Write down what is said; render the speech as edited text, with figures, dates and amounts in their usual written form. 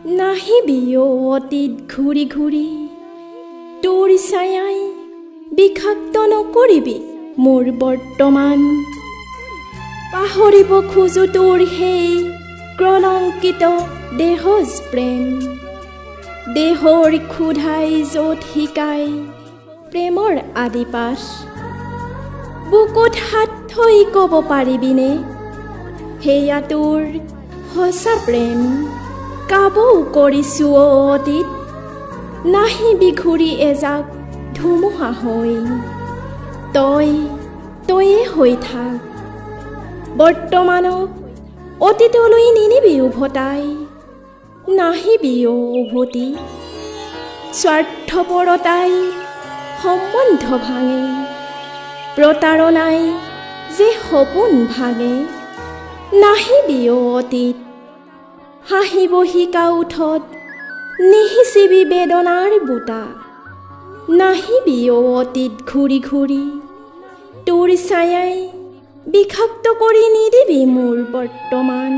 নাহিবি অতীত ঘূৰি ঘূৰি, তোৰ ছায়াই বিষাক্ত নকৰিবি মোৰ বৰ্তমান। পাহৰিব খোজো তোৰ সেই কলংকিত দেহজ প্ৰেম, দেহৰ ক্ষুধাই য'ত শিকাই প্ৰেমৰ আদিপাঠ। বুকুত হাত থৈ ক'ব পাৰিবিনে সেয়া তোৰ সঁচা প্ৰেম? কাবৌ কৰিছো অতীত, নাহিবি ঘূৰি এজাক ধুমুহা হৈ। তয়ে হৈ থাক বৰ্তমানক, অতীতলৈ নিনিবি উভতাই। নাহিবি উভতি, স্বাৰ্থপৰতাই সম্বন্ধ ভাঙে, প্ৰতাৰণাই যে সপোন ভাঙে। নাহিবি অতীত, হাঁহিব শিকা ওঠত নিহিচিবি বেদনাৰ বোটা। নাহিবি অতীত ঘূৰি ঘূৰি, তোৰ ছায়াই বিষাক্ত কৰি নিদিবি মোৰ বৰ্তমান।